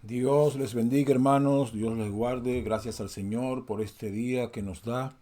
Dios les bendiga, hermanos, Dios les guarde. Gracias al Señor por este día que nos da.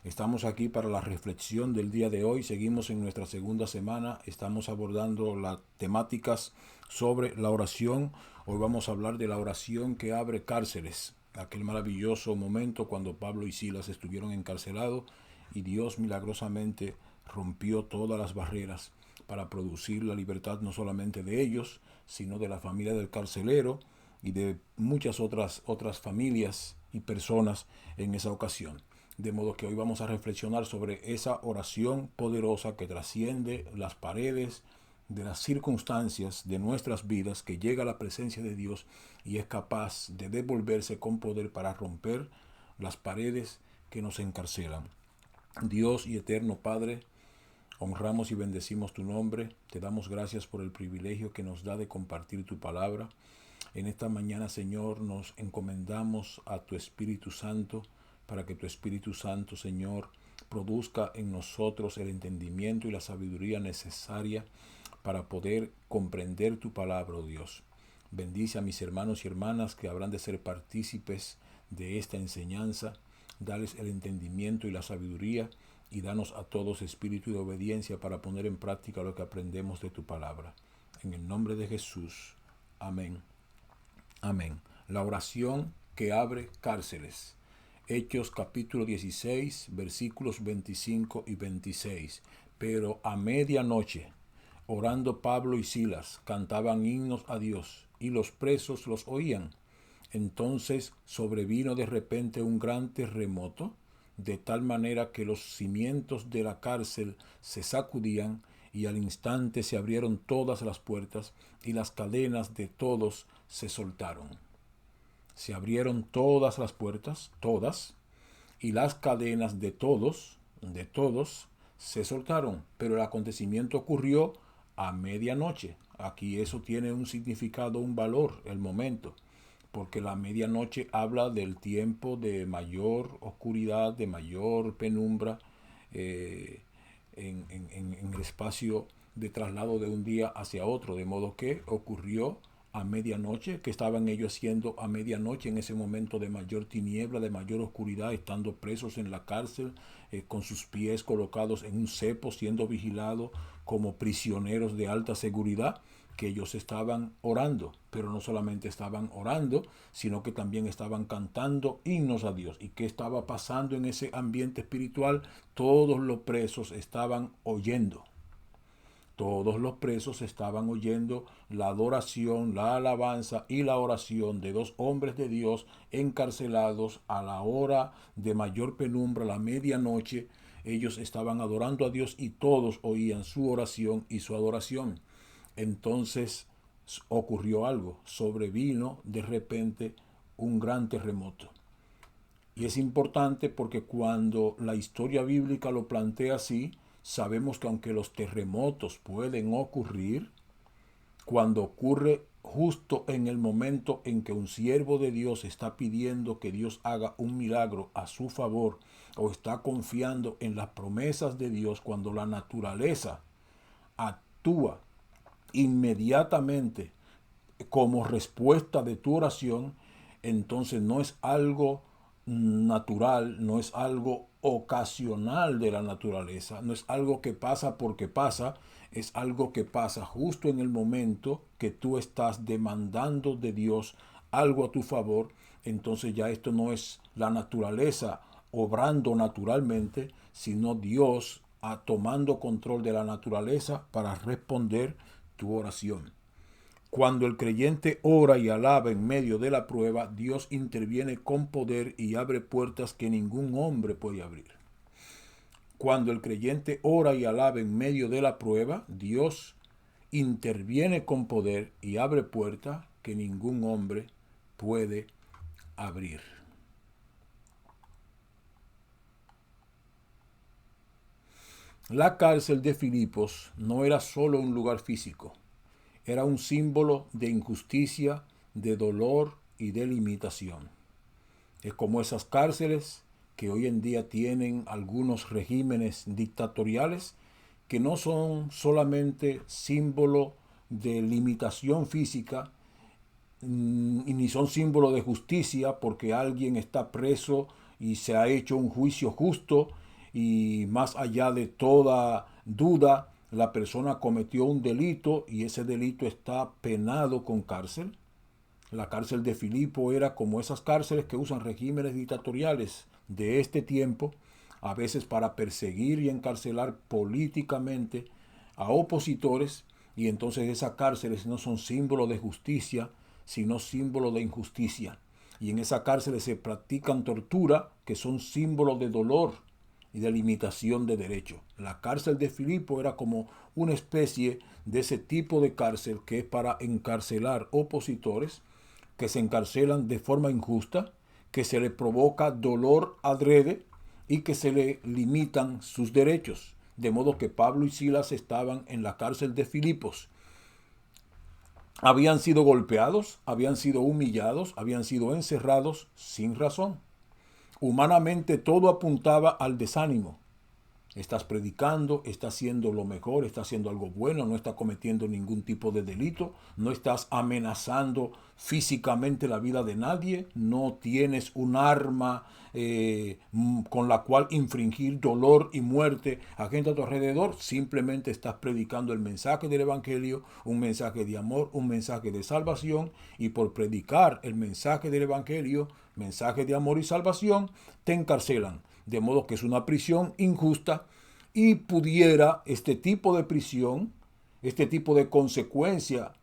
Estamos aquí para la reflexión del día de hoy. Seguimos en nuestra segunda semana. Estamos abordando las temáticas sobre la oración. Hoy vamos a hablar de la oración que abre cárceles. Aquel maravilloso momento cuando Pablo y Silas estuvieron encarcelados y Dios milagrosamente rompió todas las barreras para producir la libertad no solamente de ellos, sino de la familia del carcelero y de muchas otras familias y personas en esa ocasión. De modo que hoy vamos a reflexionar sobre esa oración poderosa que trasciende las paredes de las circunstancias de nuestras vidas, que llega a la presencia de Dios y es capaz de devolverse con poder para romper las paredes que nos encarcelan. Dios y eterno Padre, honramos y bendecimos tu nombre, te damos gracias por el privilegio que nos da de compartir tu palabra. En esta mañana, Señor, nos encomendamos a tu Espíritu Santo para que tu Espíritu Santo, Señor, produzca en nosotros el entendimiento y la sabiduría necesaria para poder comprender tu palabra, oh Dios. Bendice a mis hermanos y hermanas que habrán de ser partícipes de esta enseñanza. Dales el entendimiento y la sabiduría y danos a todos espíritu de obediencia para poner en práctica lo que aprendemos de tu palabra. En el nombre de Jesús. Amén. Amén. La oración que abre cárceles. Hechos capítulo 16, versículos 25 y 26. Pero a medianoche, orando Pablo y Silas, cantaban himnos a Dios, y los presos los oían. Entonces sobrevino de repente un gran terremoto, de tal manera que los cimientos de la cárcel se sacudían, y al instante se abrieron todas las puertas, y las cadenas de todos se soltaron. Se abrieron todas las puertas, todas, y las cadenas de todos, se soltaron. Pero el acontecimiento ocurrió a medianoche. Aquí eso tiene un significado, un valor, el momento, porque la medianoche habla del tiempo de mayor oscuridad, de mayor penumbra, eh, en el espacio de traslado de un día hacia otro, de modo que ocurrió a medianoche, que estaban ellos haciendo a medianoche en ese momento de mayor tiniebla, de mayor oscuridad, estando presos en la cárcel, con sus pies colocados en un cepo, siendo vigilados como prisioneros de alta seguridad, que ellos estaban orando, pero no solamente estaban orando, sino que también estaban cantando himnos a Dios. ¿Y qué estaba pasando en ese ambiente espiritual? Todos los presos estaban oyendo. Todos los presos estaban oyendo la adoración, la alabanza y la oración de dos hombres de Dios encarcelados a la hora de mayor penumbra, la medianoche. Ellos estaban adorando a Dios y todos oían su oración y su adoración. Entonces ocurrió algo, sobrevino de repente un gran terremoto. Y es importante porque cuando la historia bíblica lo plantea así, sabemos que aunque los terremotos pueden ocurrir, cuando ocurre justo en el momento en que un siervo de Dios está pidiendo que Dios haga un milagro a su favor o está confiando en las promesas de Dios, cuando la naturaleza actúa inmediatamente como respuesta de tu oración, entonces no es algo natural, no es algo ocasional de la naturaleza, no es algo que pasa porque pasa, es algo que pasa justo en el momento que tú estás demandando de Dios algo a tu favor. Entonces ya esto no es la naturaleza obrando naturalmente, sino Dios tomando control de la naturaleza para responder tu oración. Cuando el creyente ora y alaba en medio de la prueba, Dios interviene con poder y abre puertas que ningún hombre puede abrir. Cuando el creyente ora y alaba en medio de la prueba, Dios interviene con poder y abre puertas que ningún hombre puede abrir. La cárcel de Filipos no era solo un lugar físico, era un símbolo de injusticia, de dolor y de limitación. Es como esas cárceles que hoy en día tienen algunos regímenes dictatoriales, que no son solamente símbolo de limitación física, y ni son símbolo de justicia porque alguien está preso y se ha hecho un juicio justo y más allá de toda duda la persona cometió un delito y ese delito está penado con cárcel. La cárcel de Filipo era como esas cárceles que usan regímenes dictatoriales de este tiempo, a veces para perseguir y encarcelar políticamente a opositores, y entonces esas cárceles no son símbolo de justicia, sino símbolo de injusticia. Y en esas cárceles se practican tortura, que son símbolos de dolor y de limitación de derecho. La cárcel de Filipo era como una especie de ese tipo de cárcel que es para encarcelar opositores, que se encarcelan de forma injusta, que se le provoca dolor adrede y que se le limitan sus derechos. De modo que Pablo y Silas estaban en la cárcel de Filipos. Habían sido golpeados, habían sido humillados, habían sido encerrados sin razón. Humanamente todo apuntaba al desánimo. Estás predicando, estás haciendo lo mejor, estás haciendo algo bueno, no estás cometiendo ningún tipo de delito, no estás amenazando físicamente la vida de nadie, no tienes un arma con la cual infringir dolor y muerte a gente a tu alrededor, simplemente estás predicando el mensaje del Evangelio, un mensaje de amor, un mensaje de salvación, y por predicar el mensaje del Evangelio, mensaje de amor y salvación, te encarcelan. De modo que es una prisión injusta y pudiera este tipo de prisión, este tipo de consecuencia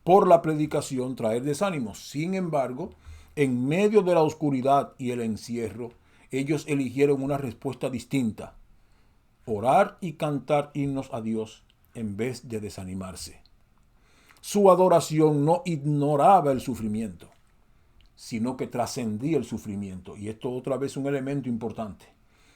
por la predicación traer desánimo. Sin embargo, en medio de la oscuridad y el encierro, ellos eligieron una respuesta distinta: orar y cantar himnos a Dios en vez de desanimarse. Su adoración no ignoraba el sufrimiento, sino que trascendía el sufrimiento. Y esto otra vez es un elemento importante.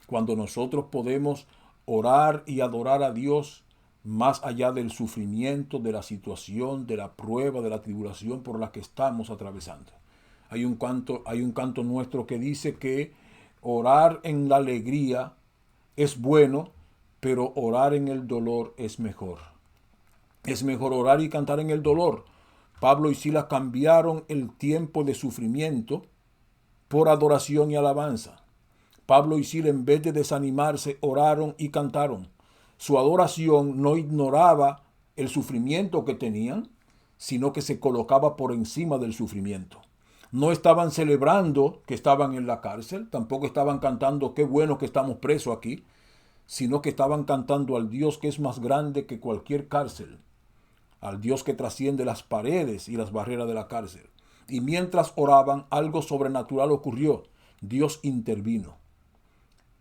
Cuando nosotros podemos orar y adorar a Dios más allá del sufrimiento, de la situación, de la prueba, de la tribulación por la que estamos atravesando. Hay un canto nuestro que dice que orar en la alegría es bueno, pero orar en el dolor es mejor. Es mejor orar y cantar en el dolor. Pablo y Silas cambiaron el tiempo de sufrimiento por adoración y alabanza. Pablo y Silas, en vez de desanimarse, oraron y cantaron. Su adoración no ignoraba el sufrimiento que tenían, sino que se colocaba por encima del sufrimiento. No estaban celebrando que estaban en la cárcel, tampoco estaban cantando qué bueno que estamos presos aquí, sino que estaban cantando al Dios que es más grande que cualquier cárcel, al Dios que trasciende las paredes y las barreras de la cárcel. Y mientras oraban, algo sobrenatural ocurrió. Dios intervino.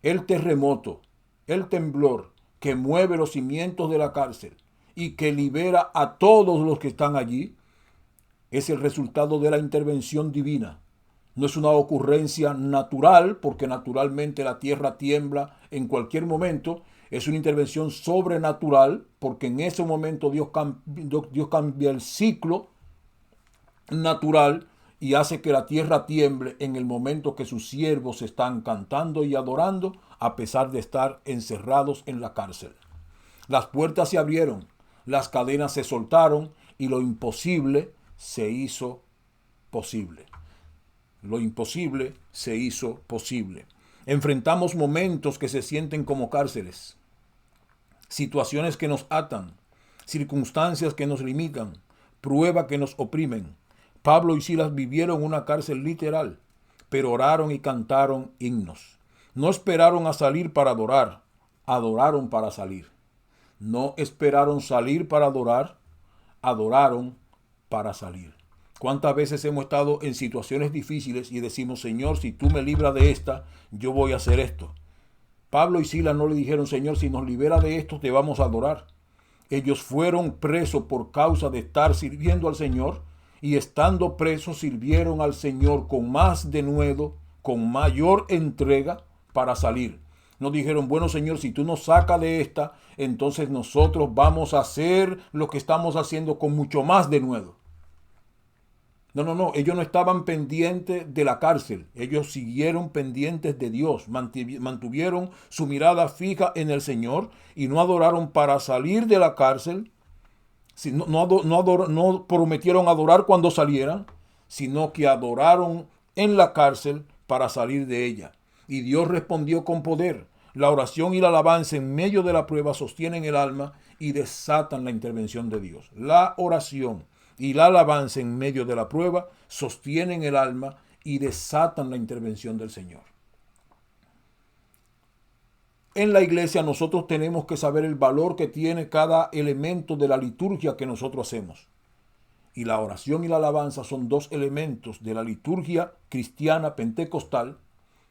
El terremoto, el temblor que mueve los cimientos de la cárcel y que libera a todos los que están allí, es el resultado de la intervención divina. No es una ocurrencia natural, porque naturalmente la tierra tiembla en cualquier momento. Es una intervención sobrenatural, porque en ese momento Dios cambia el ciclo natural y hace que la tierra tiemble en el momento que sus siervos están cantando y adorando, a pesar de estar encerrados en la cárcel. Las puertas se abrieron, las cadenas se soltaron y lo imposible se hizo posible. Lo imposible se hizo posible. Enfrentamos momentos que se sienten como cárceles, situaciones que nos atan, circunstancias que nos limitan, pruebas que nos oprimen. Pablo y Silas vivieron una cárcel literal, pero oraron y cantaron himnos. No esperaron a salir para adorar, adoraron para salir. No esperaron salir para adorar, adoraron para salir. ¿Cuántas veces hemos estado en situaciones difíciles y decimos: Señor, si tú me libras de esta, yo voy a hacer esto? Pablo y Silas no le dijeron: Señor, si nos libera de esto, te vamos a adorar. Ellos fueron presos por causa de estar sirviendo al Señor, y estando presos sirvieron al Señor con más denuedo, con mayor entrega para salir. No dijeron: bueno, Señor, si tú nos sacas de esta, entonces nosotros vamos a hacer lo que estamos haciendo con mucho más denuedo. No. Ellos no estaban pendientes de la cárcel. Ellos siguieron pendientes de Dios. Mantuvieron su mirada fija en el Señor y no adoraron para salir de la cárcel. No prometieron adorar cuando salieran, sino que adoraron en la cárcel para salir de ella. Y Dios respondió con poder. La oración y la alabanza en medio de la prueba sostienen el alma y desatan la intervención de Dios. La oración y la alabanza en medio de la prueba sostienen el alma y desatan la intervención del Señor. En la iglesia nosotros tenemos que saber el valor que tiene cada elemento de la liturgia que nosotros hacemos. Y la oración y la alabanza son dos elementos de la liturgia cristiana pentecostal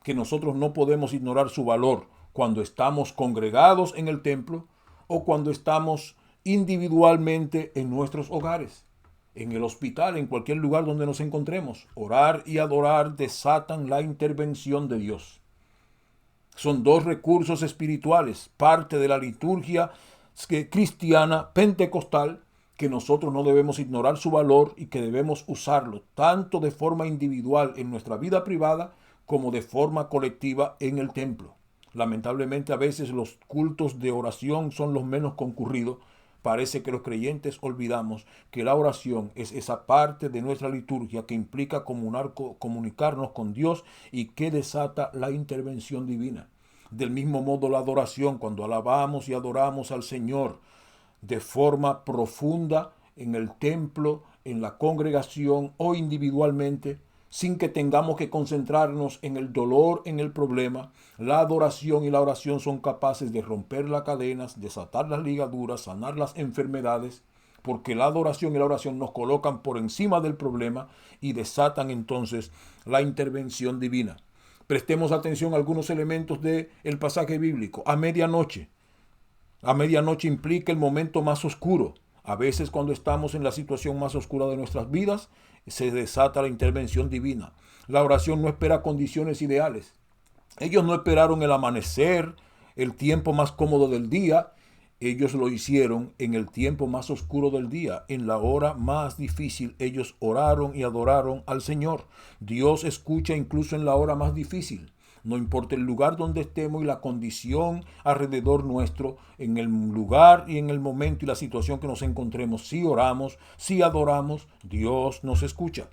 que nosotros no podemos ignorar su valor cuando estamos congregados en el templo o cuando estamos individualmente en nuestros hogares, en el hospital, en cualquier lugar donde nos encontremos. Orar y adorar desatan la intervención de Dios. Son dos recursos espirituales, parte de la liturgia cristiana pentecostal, que nosotros no debemos ignorar su valor y que debemos usarlo tanto de forma individual en nuestra vida privada como de forma colectiva en el templo. Lamentablemente a veces los cultos de oración son los menos concurridos. Parece que los creyentes olvidamos que la oración es esa parte de nuestra liturgia que implica comunicarnos con Dios y que desata la intervención divina. Del mismo modo la adoración, cuando alabamos y adoramos al Señor de forma profunda en el templo, en la congregación o individualmente, sin que tengamos que concentrarnos en el dolor, en el problema, la adoración y la oración son capaces de romper las cadenas, desatar las ligaduras, sanar las enfermedades, porque la adoración y la oración nos colocan por encima del problema y desatan entonces la intervención divina. Prestemos atención a algunos elementos del pasaje bíblico. A medianoche implica el momento más oscuro. A veces cuando estamos en la situación más oscura de nuestras vidas, se desata la intervención divina. La oración no espera condiciones ideales. Ellos no esperaron el amanecer, el tiempo más cómodo del día. Ellos lo hicieron en el tiempo más oscuro del día, en la hora más difícil. Ellos oraron y adoraron al Señor. Dios escucha incluso en la hora más difícil. No importa el lugar donde estemos y la condición alrededor nuestro, en el lugar y en el momento y la situación que nos encontremos, si oramos, si adoramos, Dios nos escucha.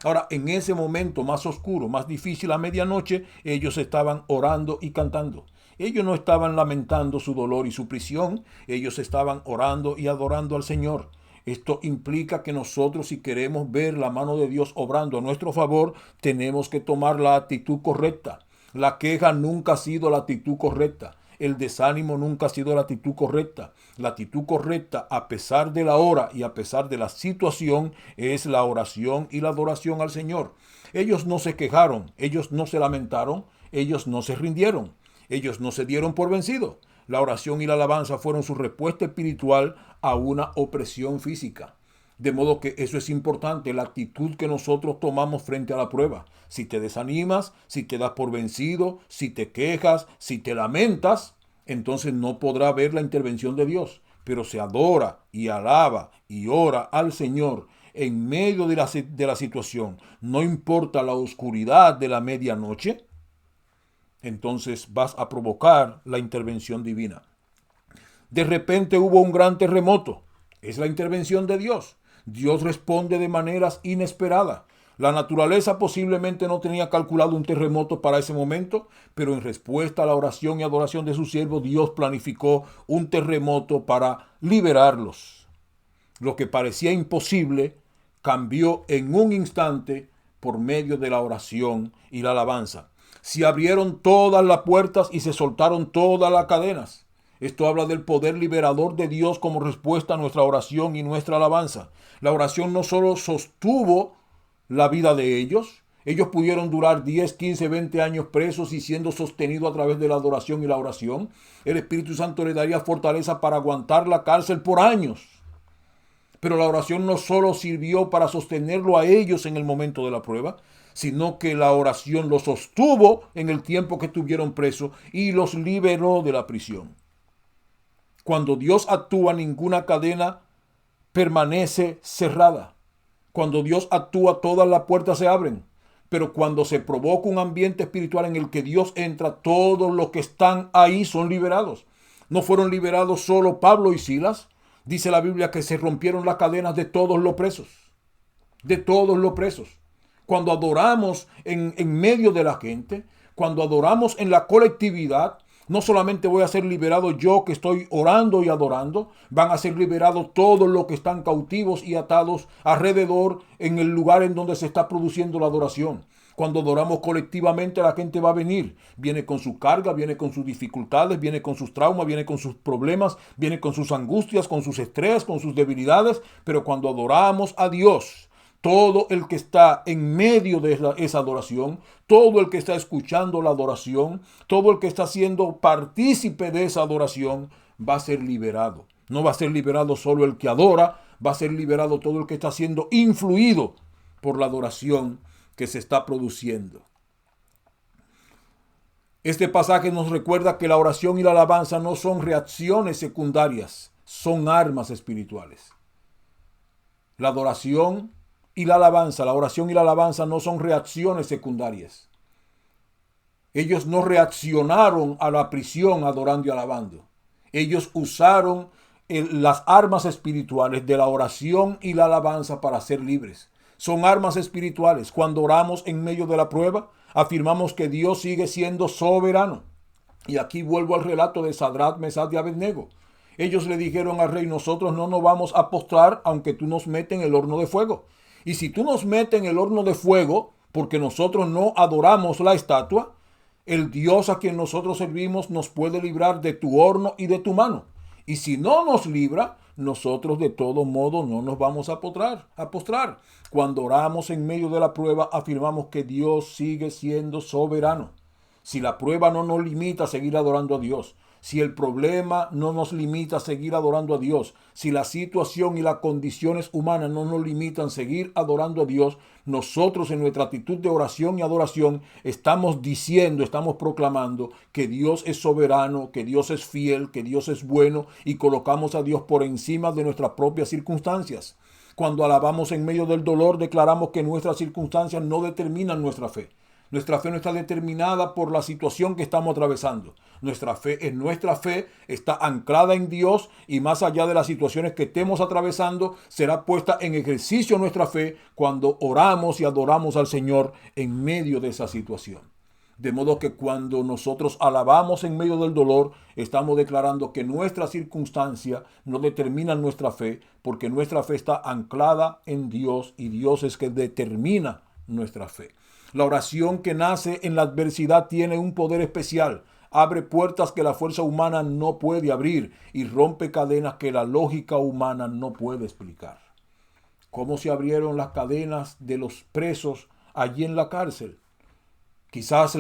Ahora, en ese momento más oscuro, más difícil, a medianoche, ellos estaban orando y cantando. Ellos no estaban lamentando su dolor y su prisión, ellos estaban orando y adorando al Señor. Esto implica que nosotros, si queremos ver la mano de Dios obrando a nuestro favor, tenemos que tomar la actitud correcta. La queja nunca ha sido la actitud correcta. El desánimo nunca ha sido la actitud correcta. La actitud correcta, a pesar de la hora y a pesar de la situación, es la oración y la adoración al Señor. Ellos no se quejaron, ellos no se lamentaron, ellos no se rindieron, ellos no se dieron por vencidos. La oración y la alabanza fueron su respuesta espiritual a una opresión física. De modo que eso es importante, la actitud que nosotros tomamos frente a la prueba. Si te desanimas, si te das por vencido, si te quejas, si te lamentas, entonces no podrá ver la intervención de Dios. Pero se adora y alaba y ora al Señor en medio de la situación. No importa la oscuridad de la medianoche, entonces vas a provocar la intervención divina. De repente hubo un gran terremoto. Es la intervención de Dios. Dios responde de maneras inesperadas. La naturaleza posiblemente no tenía calculado un terremoto para ese momento, pero en respuesta a la oración y adoración de su siervo, Dios planificó un terremoto para liberarlos. Lo que parecía imposible cambió en un instante por medio de la oración y la alabanza. Se abrieron todas las puertas y se soltaron todas las cadenas. Esto habla del poder liberador de Dios como respuesta a nuestra oración y nuestra alabanza. La oración no solo sostuvo la vida de ellos pudieron durar 10, 15, 20 años presos y siendo sostenidos a través de la adoración y la oración. El Espíritu Santo le daría fortaleza para aguantar la cárcel por años. Pero la oración no solo sirvió para sostenerlo a ellos en el momento de la prueba, sino que la oración los sostuvo en el tiempo que estuvieron presos y los liberó de la prisión. Cuando Dios actúa, ninguna cadena permanece cerrada. Cuando Dios actúa, todas las puertas se abren. Pero cuando se provoca un ambiente espiritual en el que Dios entra, todos los que están ahí son liberados. No fueron liberados solo Pablo y Silas. Dice la Biblia que se rompieron las cadenas de todos los presos. De todos los presos. cuando adoramos en medio de la gente, cuando adoramos en la colectividad, no solamente voy a ser liberado yo que estoy orando y adorando, van a ser liberados todos los que están cautivos y atados alrededor en el lugar en donde se está produciendo la adoración. Cuando adoramos colectivamente, la gente va a venir. Viene con su carga, viene con sus dificultades, viene con sus traumas, viene con sus problemas, viene con sus angustias, con sus estrés, con sus debilidades. Pero cuando adoramos a Dios, todo el que está en medio de esa adoración, todo el que está escuchando la adoración, todo el que está siendo partícipe de esa adoración, va a ser liberado. No va a ser liberado solo el que adora, va a ser liberado todo el que está siendo influido por la adoración que se está produciendo. Este pasaje nos recuerda que la oración y la alabanza no son reacciones secundarias, son armas espirituales. La adoración y la alabanza, la oración y la alabanza no son reacciones secundarias. Ellos no reaccionaron a la prisión adorando y alabando. Ellos usaron las armas espirituales de la oración y la alabanza para ser libres. Son armas espirituales. Cuando oramos en medio de la prueba, afirmamos que Dios sigue siendo soberano. Y aquí vuelvo al relato de Sadrach, Mesach y Abednego. Ellos le dijeron al rey: nosotros no nos vamos a postrar aunque tú nos metes en el horno de fuego. Y si tú nos metes en el horno de fuego, porque nosotros no adoramos la estatua, el Dios a quien nosotros servimos nos puede librar de tu horno y de tu mano. Y si no nos libra, nosotros de todo modo no nos vamos a postrar. Cuando oramos en medio de la prueba, afirmamos que Dios sigue siendo soberano. Si la prueba no nos limita a seguir adorando a Dios, si el problema no nos limita a seguir adorando a Dios, si la situación y las condiciones humanas no nos limitan a seguir adorando a Dios, nosotros en nuestra actitud de oración y adoración estamos diciendo, estamos proclamando que Dios es soberano, que Dios es fiel, que Dios es bueno, y colocamos a Dios por encima de nuestras propias circunstancias. Cuando alabamos en medio del dolor, declaramos que nuestras circunstancias no determinan nuestra fe. Nuestra fe no está determinada por la situación que estamos atravesando. Nuestra fe está anclada en Dios, y más allá de las situaciones que estemos atravesando, será puesta en ejercicio nuestra fe cuando oramos y adoramos al Señor en medio de esa situación. De modo que cuando nosotros alabamos en medio del dolor, estamos declarando que nuestra circunstancia no determina nuestra fe, porque nuestra fe está anclada en Dios, y Dios es que determina nuestra fe. La oración que nace en la adversidad tiene un poder especial. Abre puertas que la fuerza humana no puede abrir y rompe cadenas que la lógica humana no puede explicar. ¿Cómo se abrieron las cadenas de los presos allí en la cárcel? Quizás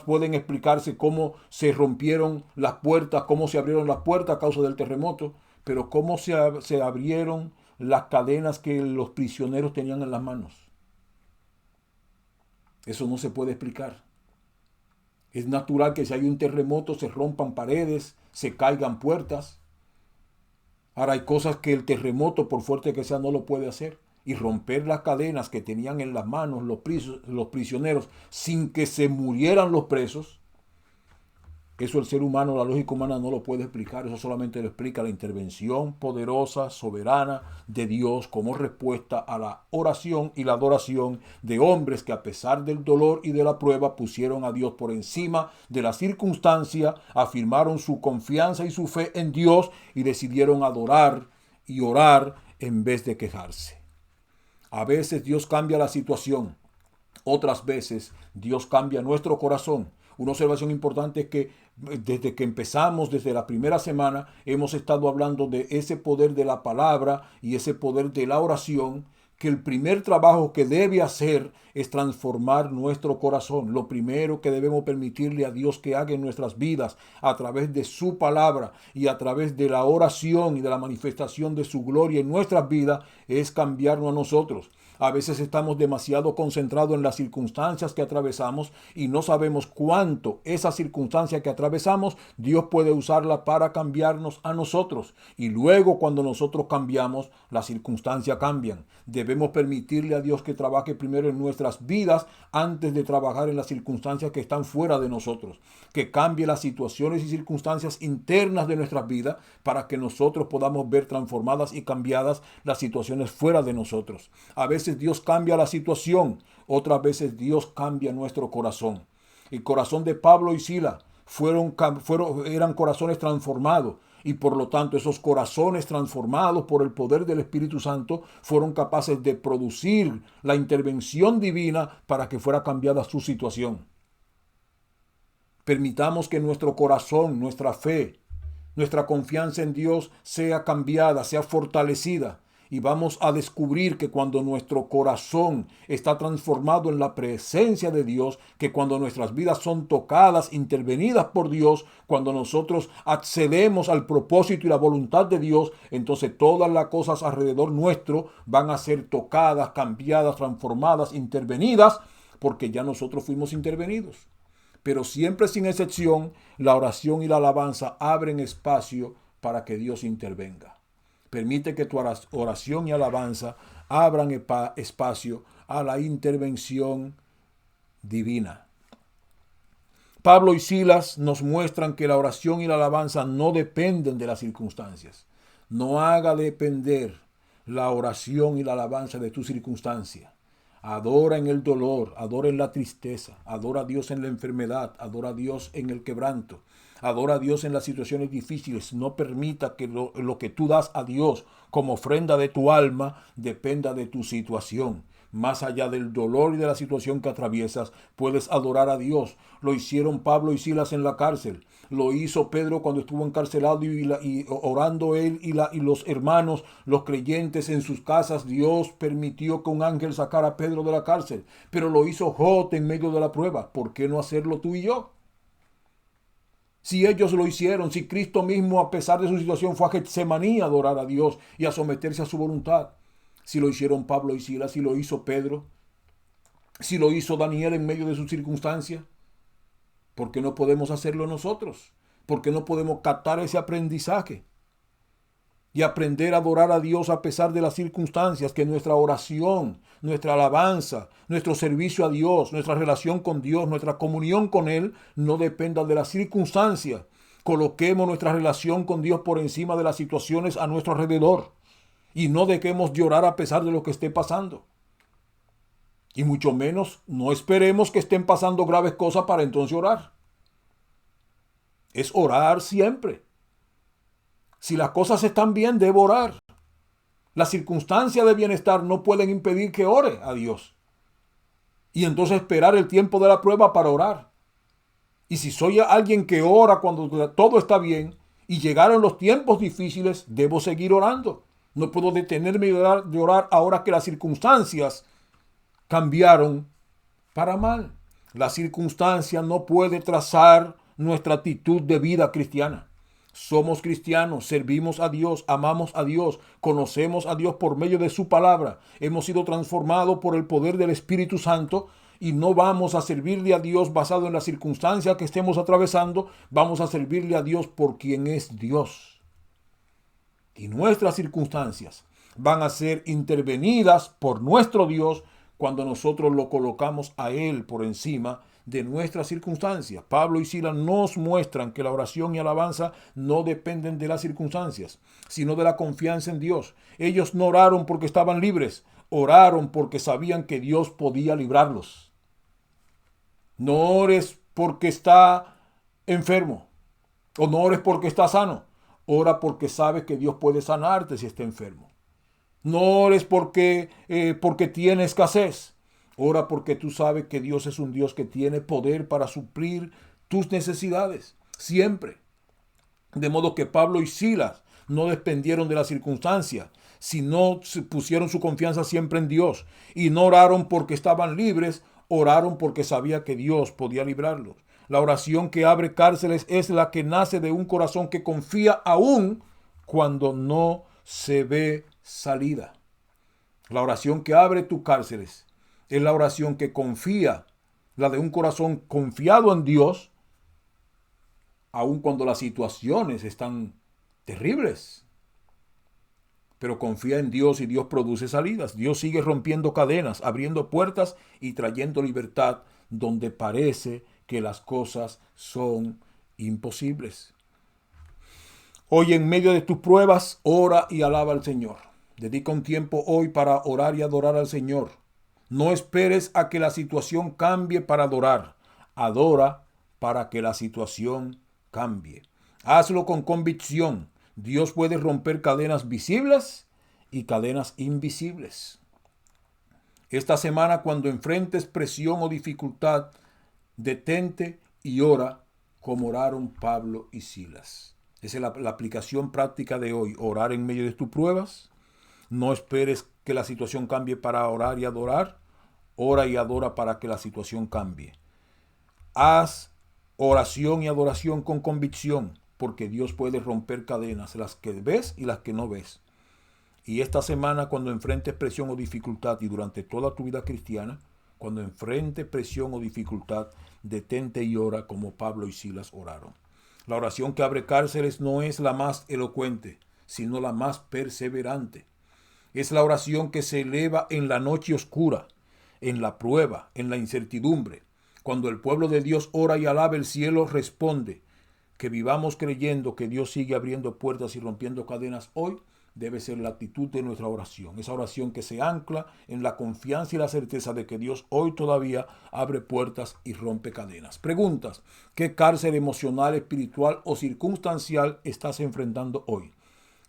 pueden explicarse cómo se rompieron las puertas, cómo se abrieron las puertas a causa del terremoto, pero cómo se abrieron las cadenas que los prisioneros tenían en las manos. Eso no se puede explicar. Es natural que si hay un terremoto se rompan paredes, se caigan puertas. Ahora hay cosas que el terremoto, por fuerte que sea, no lo puede hacer. Y romper las cadenas que tenían en las manos los prisioneros sin que se murieran los presos, eso el ser humano, la lógica humana no lo puede explicar. Eso solamente lo explica la intervención poderosa, soberana de Dios como respuesta a la oración y la adoración de hombres que, a pesar del dolor y de la prueba, pusieron a Dios por encima de la circunstancia, afirmaron su confianza y su fe en Dios y decidieron adorar y orar en vez de quejarse. A veces Dios cambia la situación, otras veces Dios cambia nuestro corazón. Una observación importante es que desde que empezamos, desde la primera semana, hemos estado hablando de ese poder de la palabra y ese poder de la oración, que el primer trabajo que debe hacer es transformar nuestro corazón. Lo primero que debemos permitirle a Dios que haga en nuestras vidas a través de su palabra y a través de la oración y de la manifestación de su gloria en nuestras vidas es cambiarnos a nosotros. A veces estamos demasiado concentrados en las circunstancias que atravesamos y no sabemos cuánto esa circunstancia que atravesamos Dios puede usarla para cambiarnos a nosotros. Y luego, cuando nosotros cambiamos, las circunstancias cambian. Debemos Debemos permitirle a Dios que trabaje primero en nuestras vidas antes de trabajar en las circunstancias que están fuera de nosotros. Que cambie las situaciones y circunstancias internas de nuestras vidas para que nosotros podamos ver transformadas y cambiadas las situaciones fuera de nosotros. A veces Dios cambia la situación, otras veces Dios cambia nuestro corazón. El corazón de Pablo y Silas eran corazones transformados. Y por lo tanto esos corazones transformados por el poder del Espíritu Santo fueron capaces de producir la intervención divina para que fuera cambiada su situación. Permitamos que nuestro corazón, nuestra fe, nuestra confianza en Dios sea cambiada, sea fortalecida. Y vamos a descubrir que cuando nuestro corazón está transformado en la presencia de Dios, que cuando nuestras vidas son tocadas, intervenidas por Dios, cuando nosotros accedemos al propósito y la voluntad de Dios, entonces todas las cosas alrededor nuestro van a ser tocadas, cambiadas, transformadas, intervenidas, porque ya nosotros fuimos intervenidos. Pero siempre sin excepción, la oración y la alabanza abren espacio para que Dios intervenga. Permite que tu oración y alabanza abran espacio a la intervención divina. Pablo y Silas nos muestran que la oración y la alabanza no dependen de las circunstancias. No haga depender la oración y la alabanza de tu circunstancia. Adora en el dolor, adora en la tristeza, adora a Dios en la enfermedad, adora a Dios en el quebranto, adora a Dios en las situaciones difíciles. No permita que lo que tú das a Dios como ofrenda de tu alma dependa de tu situación. Más allá del dolor y de la situación que atraviesas, puedes adorar a Dios. Lo hicieron Pablo y Silas en la cárcel. Lo hizo Pedro cuando estuvo encarcelado y orando él y los hermanos, los creyentes en sus casas. Dios permitió que un ángel sacara a Pedro de la cárcel. Pero lo hizo Job en medio de la prueba. ¿Por qué no hacerlo tú y yo? Si ellos lo hicieron, si Cristo mismo, a pesar de su situación, fue a Getsemaní a adorar a Dios y a someterse a su voluntad. Si lo hicieron Pablo y Silas, si lo hizo Pedro, si lo hizo Daniel en medio de sus circunstancias, ¿por qué no podemos hacerlo nosotros? ¿Por qué no podemos captar ese aprendizaje y aprender a adorar a Dios a pesar de las circunstancias? Que nuestra oración, nuestra alabanza, nuestro servicio a Dios, nuestra relación con Dios, nuestra comunión con Él no dependa de las circunstancias. Coloquemos nuestra relación con Dios por encima de las situaciones a nuestro alrededor. Y no dejemos de orar a pesar de lo que esté pasando. Y mucho menos no esperemos que estén pasando graves cosas para entonces orar. Es orar siempre. Si las cosas están bien, debo orar. Las circunstancias de bienestar no pueden impedir que ore a Dios. Y entonces esperar el tiempo de la prueba para orar. Y si soy alguien que ora cuando todo está bien y llegaron los tiempos difíciles, debo seguir orando. No puedo detenerme de orar ahora que las circunstancias cambiaron para mal. La circunstancia no puede trazar nuestra actitud de vida cristiana. Somos cristianos, servimos a Dios, amamos a Dios, conocemos a Dios por medio de su palabra. Hemos sido transformados por el poder del Espíritu Santo y no vamos a servirle a Dios basado en las circunstancias que estemos atravesando. Vamos a servirle a Dios por quien es Dios. Y nuestras circunstancias van a ser intervenidas por nuestro Dios cuando nosotros lo colocamos a Él por encima de nuestras circunstancias. Pablo y Silas nos muestran que la oración y alabanza no dependen de las circunstancias, sino de la confianza en Dios. Ellos no oraron porque estaban libres, oraron porque sabían que Dios podía librarlos. No ores porque está enfermo, o no ores porque está sano. Ora porque sabes que Dios puede sanarte si está enfermo. No ores porque tiene escasez. Ora porque tú sabes que Dios es un Dios que tiene poder para suplir tus necesidades. Siempre. De modo que Pablo y Silas no dependieron de las circunstancias, sino pusieron su confianza siempre en Dios. Y no oraron porque estaban libres, oraron porque sabía que Dios podía librarlos. La oración que abre cárceles es la que nace de un corazón que confía aún cuando no se ve salida. La oración que abre tus cárceles es la oración que confía, la de un corazón confiado en Dios, aun cuando las situaciones están terribles. pero confía en Dios y Dios produce salidas. Dios sigue rompiendo cadenas, abriendo puertas y trayendo libertad donde parece que las cosas son imposibles. Hoy en medio de tus pruebas, ora y alaba al Señor. Dedica un tiempo hoy para orar y adorar al Señor. No esperes a que la situación cambie para adorar. Adora para que la situación cambie. Hazlo con convicción. Dios puede romper cadenas visibles y cadenas invisibles. Esta semana, cuando enfrentes presión o dificultad, detente y ora como oraron Pablo y Silas. Esa es la aplicación práctica de hoy. Orar en medio de tus pruebas. No esperes que la situación cambie para orar y adorar. Ora y adora para que la situación cambie. Haz oración y adoración con convicción, porque Dios puede romper cadenas, las que ves y las que no ves. Y esta semana, cuando enfrentes presión o dificultad, y durante toda tu vida cristiana, cuando enfrentes presión o dificultad, detente y ora como Pablo y Silas oraron. La oración que abre cárceles no es la más elocuente, sino la más perseverante. Es la oración que se eleva en la noche oscura, en la prueba, en la incertidumbre. Cuando el pueblo de Dios ora y alaba, el cielo responde. Que vivamos creyendo que Dios sigue abriendo puertas y rompiendo cadenas hoy debe ser la actitud de nuestra oración. Esa oración que se ancla en la confianza y la certeza de que Dios hoy todavía abre puertas y rompe cadenas. Preguntas: ¿qué cárcel emocional, espiritual o circunstancial estás enfrentando hoy?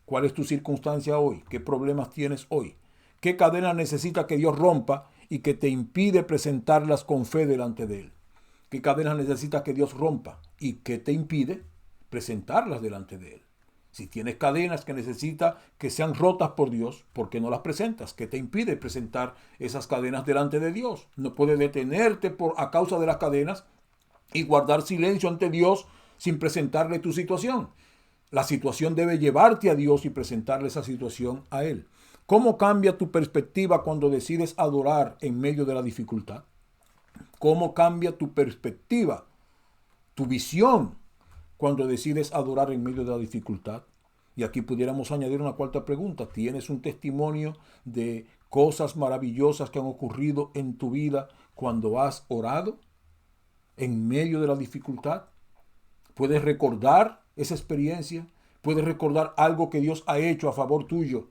¿Cuál es tu circunstancia hoy? ¿Qué problemas tienes hoy? ¿Qué cadena necesita que Dios rompa y que te impide presentarlas con fe delante de Él? ¿Qué cadenas necesitas que Dios rompa y que te impide presentarlas delante de Él? Si tienes cadenas que necesitas que sean rotas por Dios, ¿por qué no las presentas? ¿Qué te impide presentar esas cadenas delante de Dios? No puedes detenerte a causa de las cadenas y guardar silencio ante Dios sin presentarle tu situación. La situación debe llevarte a Dios y presentarle esa situación a Él. ¿Cómo cambia tu perspectiva cuando decides adorar en medio de la dificultad? ¿Cómo cambia tu perspectiva, tu visión, cuando decides adorar en medio de la dificultad? Y aquí pudiéramos añadir una cuarta pregunta. ¿Tienes un testimonio de cosas maravillosas que han ocurrido en tu vida cuando has orado en medio de la dificultad? ¿Puedes recordar esa experiencia? ¿Puedes recordar algo que Dios ha hecho a favor tuyo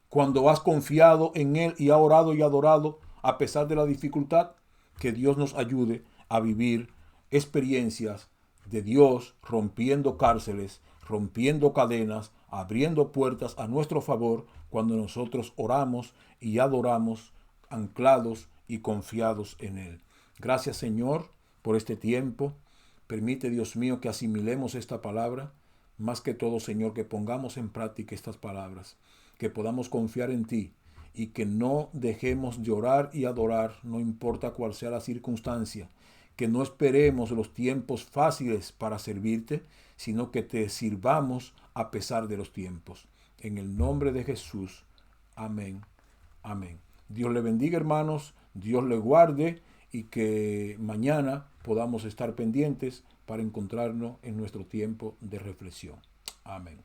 cuando has confiado en Él y has orado y adorado a pesar de la dificultad? Que Dios nos ayude a vivir experiencias de Dios rompiendo cárceles, rompiendo cadenas, abriendo puertas a nuestro favor cuando nosotros oramos y adoramos anclados y confiados en Él. Gracias, Señor, por este tiempo. Permite, Dios mío, que asimilemos esta palabra. Más que todo, Señor, que pongamos en práctica estas palabras, que podamos confiar en ti y que no dejemos de orar y adorar, no importa cuál sea la circunstancia, que no esperemos los tiempos fáciles para servirte, sino que te sirvamos a pesar de los tiempos. En el nombre de Jesús. Amén. Amén. Dios le bendiga, hermanos. Dios le guarde y que mañana podamos estar pendientes para encontrarnos en nuestro tiempo de reflexión. Amén.